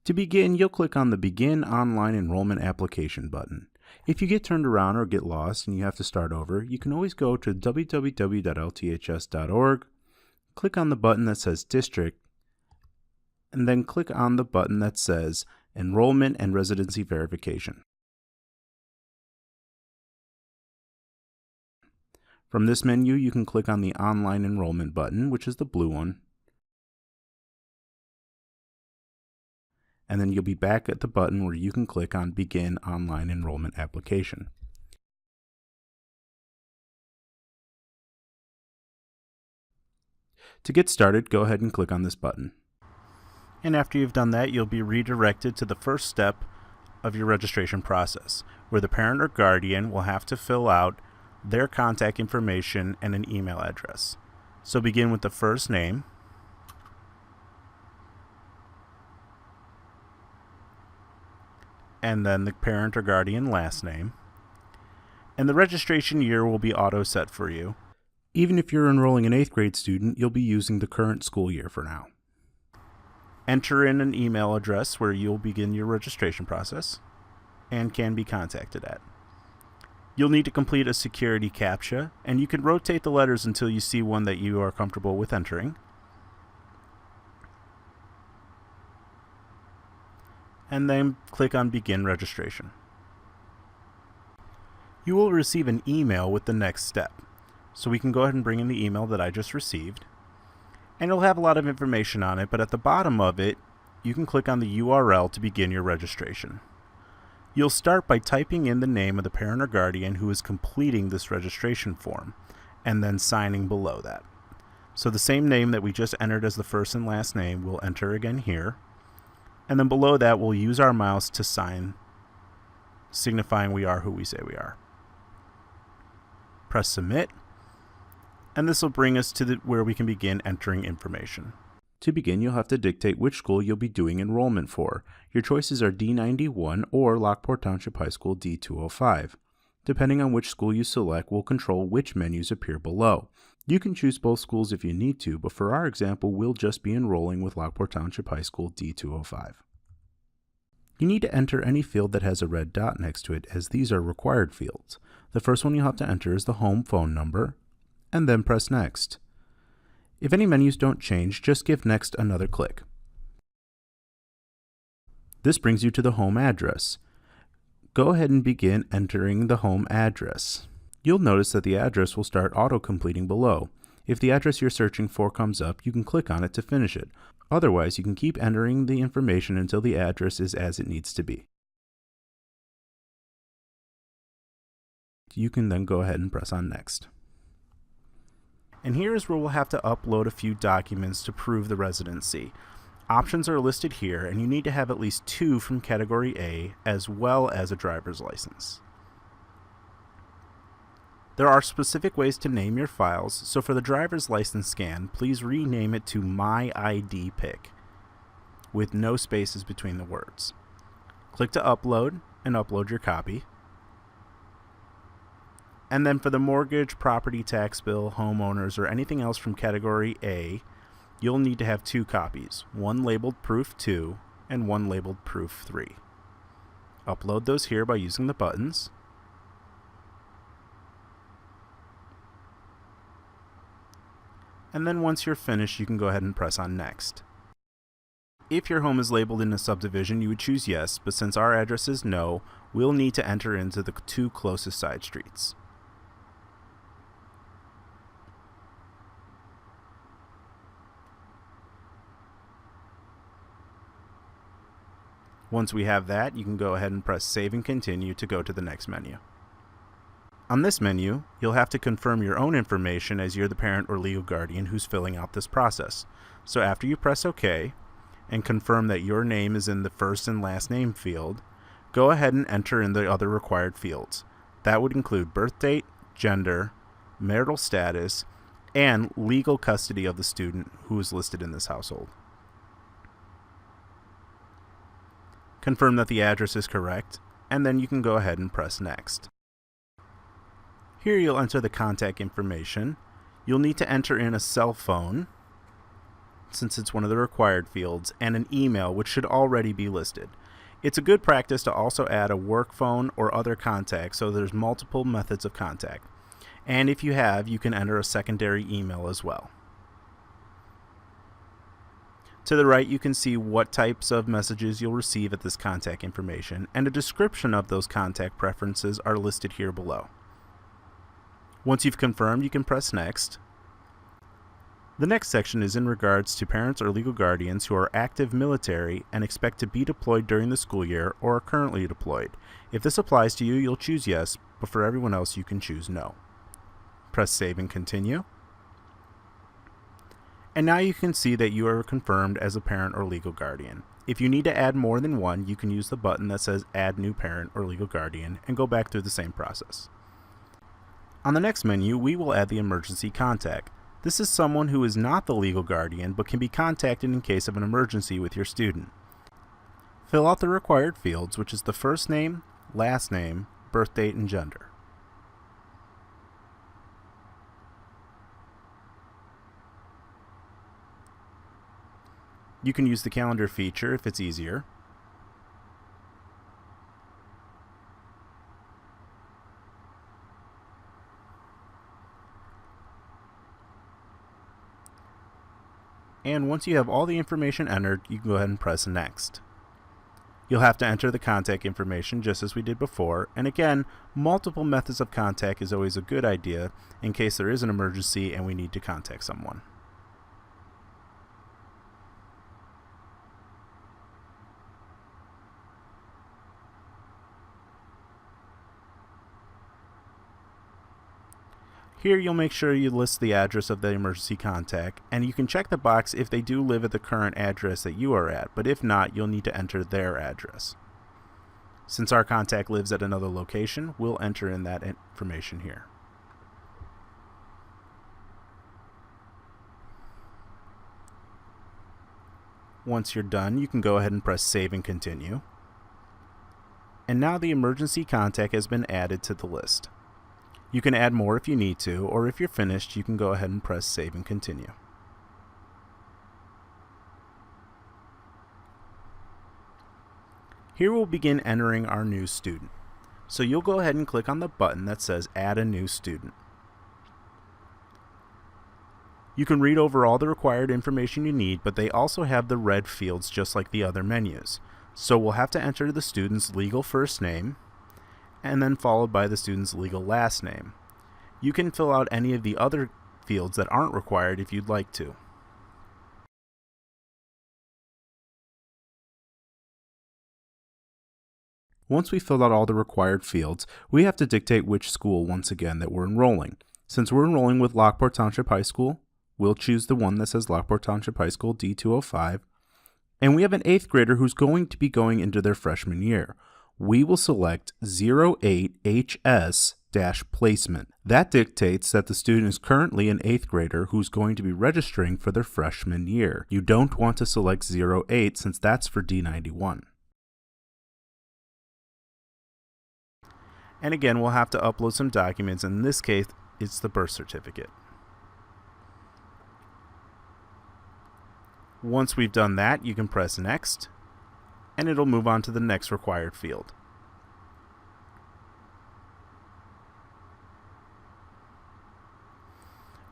To begin, you'll click on the Begin Online Enrollment Application button. If you get turned around or get lost and you have to start over, you can always go to www.lths.org, click on the button that says District, and then click on the button that says Enrollment and Residency Verification. From this menu, you can click on the Online Enrollment button, which is the blue one, and then you'll be back at the button where you can click on Begin Online Enrollment Application. To get started, go ahead and click on this button. And after you've done that, you'll be redirected to the first step of your registration process, where the parent or guardian will have to fill out their contact information and an email address. So begin with the first name, and then the parent or guardian last name, and the registration year will be auto set for you. Even if you're enrolling an 8th grade student, you'll be using the current school year for now. Enter in an email address where you'll begin your registration process and can be contacted at. You'll need to complete a security CAPTCHA, and you can rotate the letters until you see one that you are comfortable with entering. And then click on Begin Registration. You will receive an email with the next step. So we can go ahead and bring in the email that I just received. And it'll have a lot of information on it, but at the bottom of it, you can click on the URL to begin your registration. You'll start by typing in the name of the parent or guardian who is completing this registration form, and then signing below that. So the same name that we just entered as the first and last name, we'll enter again here. And then below that, we'll use our mouse to sign, signifying we are who we say we are. Press Submit, and this will bring us to where we can begin entering information. To begin, you'll have to dictate which school you'll be doing enrollment for. Your choices are D91 or Lockport Township High School D205. Depending on which school you select will control which menus appear below. You can choose both schools if you need to, but for our example, we'll just be enrolling with Lockport Township High School D205. You need to enter any field that has a red dot next to it, as these are required fields. The first one you'll have to enter is the home phone number, and then press Next. If any menus don't change, just give Next another click. This brings you to the home address. Go ahead and begin entering the home address. You'll notice that the address will start auto-completing below. If the address you're searching for comes up, you can click on it to finish it. Otherwise, you can keep entering the information until the address is as it needs to be. You can then go ahead and press on Next. And here is where we'll have to upload a few documents to prove the residency. Options are listed here, and you need to have at least 2 from Category A, as well as a driver's license. There are specific ways to name your files, so for the driver's license scan, please rename it to My ID Pick, with no spaces between the words. Click to upload, and upload your copy. And then for the mortgage, property tax bill, homeowners, or anything else from Category A, you'll need to have 2 copies, one labeled Proof 2 and one labeled Proof 3. Upload those here by using the buttons. And then once you're finished, you can go ahead and press on Next. If your home is labeled in a subdivision, you would choose yes, but since our address is no, we'll need to enter into the 2 closest side streets. Once we have that, you can go ahead and press Save and Continue to go to the next menu. On this menu, you'll have to confirm your own information as you're the parent or legal guardian who's filling out this process. So after you press OK and confirm that your name is in the first and last name field, go ahead and enter in the other required fields. That would include birth date, gender, marital status, and legal custody of the student who is listed in this household. Confirm that the address is correct, and then you can go ahead and press Next. Here you'll enter the contact information. You'll need to enter in a cell phone, since it's one of the required fields, and an email, which should already be listed. It's a good practice to also add a work phone or other contact so there's multiple methods of contact. And if you have, you can enter a secondary email as well. To the right, you can see what types of messages you'll receive at this contact information, and a description of those contact preferences are listed here below. Once you've confirmed, you can press Next. The next section is in regards to parents or legal guardians who are active military and expect to be deployed during the school year or are currently deployed. If this applies to you, you'll choose Yes, but for everyone else, you can choose No. Press Save and Continue. And now you can see that you are confirmed as a parent or legal guardian. If you need to add more than one, you can use the button that says Add New Parent or Legal Guardian and go back through the same process. On the next menu, we will add the emergency contact. This is someone who is not the legal guardian but can be contacted in case of an emergency with your student. Fill out the required fields, which is the first name, last name, birth date, and gender. You can use the calendar feature if it's easier. And once you have all the information entered, you can go ahead and press Next. You'll have to enter the contact information just as we did before, and again, multiple methods of contact is always a good idea in case there is an emergency and we need to contact someone. Here you'll make sure you list the address of the emergency contact, and you can check the box if they do live at the current address that you are at, but if not, you'll need to enter their address. Since our contact lives at another location, we'll enter in that information here. Once you're done, you can go ahead and press Save and Continue. And now the emergency contact has been added to the list. You can add more if you need to, or if you're finished, you can go ahead and press Save and Continue. Here we'll begin entering our new student. So you'll go ahead and click on the button that says Add a New Student. You can read over all the required information you need, but they also have the red fields just like the other menus. So we'll have to enter the student's legal first name, and then followed by the student's legal last name. You can fill out any of the other fields that aren't required if you'd like to. Once we've filled out all the required fields, we have to dictate which school once again that we're enrolling. Since we're enrolling with Lockport Township High School, we'll choose the one that says Lockport Township High School D205, and we have an 8th grader who's going to be going into their freshman year. We will select 08HS-placement. That dictates that the student is currently an 8th grader who's going to be registering for their freshman year. You don't want to select 08 since that's for D91. And again, we'll have to upload some documents. In this case, it's the birth certificate. Once we've done that, you can press Next, and it'll move on to the next required field.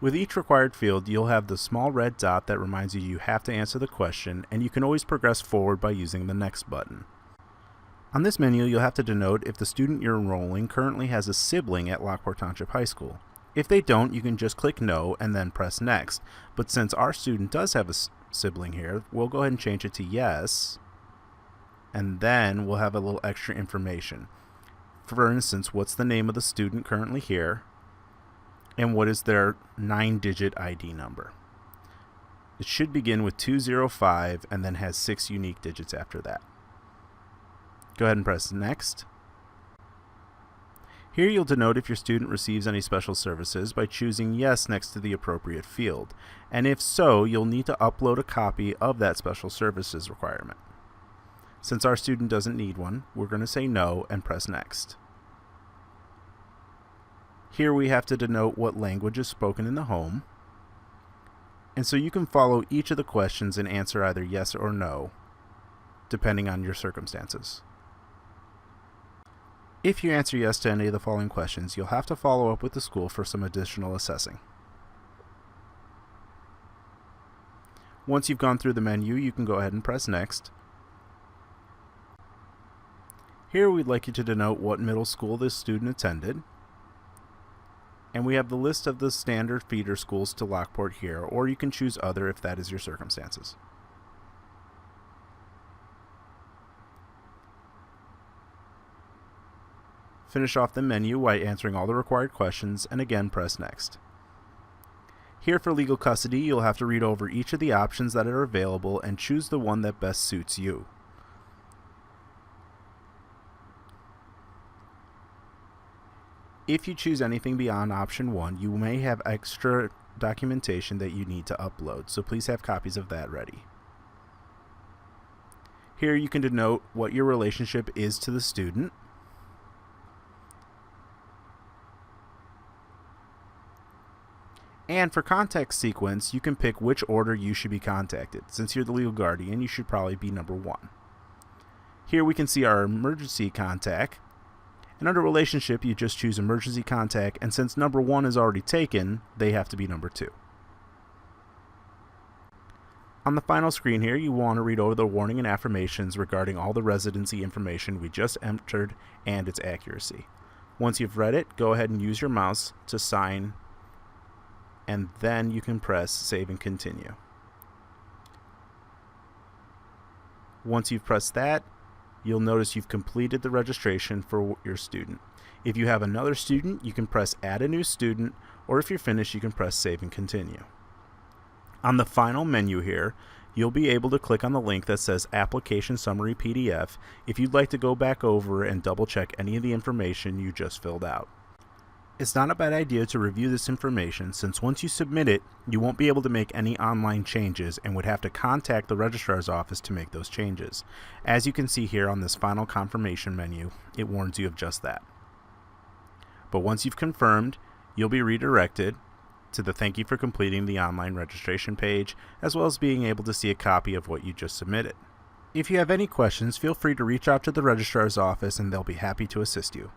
With each required field, you'll have the small red dot that reminds you have to answer the question, and you can always progress forward by using the Next button. On this menu, you'll have to denote if the student you're enrolling currently has a sibling at Lockport Township High School. If they don't, you can just click No and then press Next, but since our student does have a sibling here, we'll go ahead and change it to Yes, and then we'll have a little extra information. For instance, what's the name of the student currently here, and what is their 9-digit ID number. It should begin with 205 and then has 6 unique digits after that. Go ahead and press Next. Here you'll denote if your student receives any special services by choosing Yes next to the appropriate field, and if so, you'll need to upload a copy of that special services requirement. Since our student doesn't need one, we're going to say No and press Next. Here we have to denote what language is spoken in the home, And so you can follow each of the questions and answer either yes or no, depending on your circumstances. If you answer yes to any of the following questions, you'll have to follow up with the school for some additional assessing. Once you've gone through the menu, you can go ahead and press Next. Here we'd like you to denote what middle school this student attended. And we have the list of the standard feeder schools to Lockport here, or you can choose other if that is your circumstances. Finish off the menu by answering all the required questions, and again press Next. Here for legal custody, you'll have to read over each of the options that are available and choose the one that best suits you. If you choose anything beyond option 1, you may have extra documentation that you need to upload, so please have copies of that ready. Here you can denote what your relationship is to the student. And for contact sequence, you can pick which order you should be contacted. Since you're the legal guardian, you should probably be number 1. Here we can see our emergency contact. And under relationship, you just choose emergency contact, and since number 1 is already taken, they have to be number 2. On the final screen here, you want to read over the warning and affirmations regarding all the residency information we just entered and its accuracy. Once you've read it, go ahead and use your mouse to sign, and then you can press Save and Continue. Once you've pressed that, you'll notice you've completed the registration for your student. If you have another student, you can press Add a New Student, or if you're finished, you can press Save and Continue. On the final menu here, you'll be able to click on the link that says Application Summary PDF if you'd like to go back over and double check any of the information you just filled out. It's not a bad idea to review this information, since once you submit it, you won't be able to make any online changes and would have to contact the registrar's office to make those changes. As you can see here on this final confirmation menu, it warns you of just that. But once you've confirmed, you'll be redirected to the thank you for completing the online registration page, as well as being able to see a copy of what you just submitted. If you have any questions, feel free to reach out to the registrar's office and they'll be happy to assist you.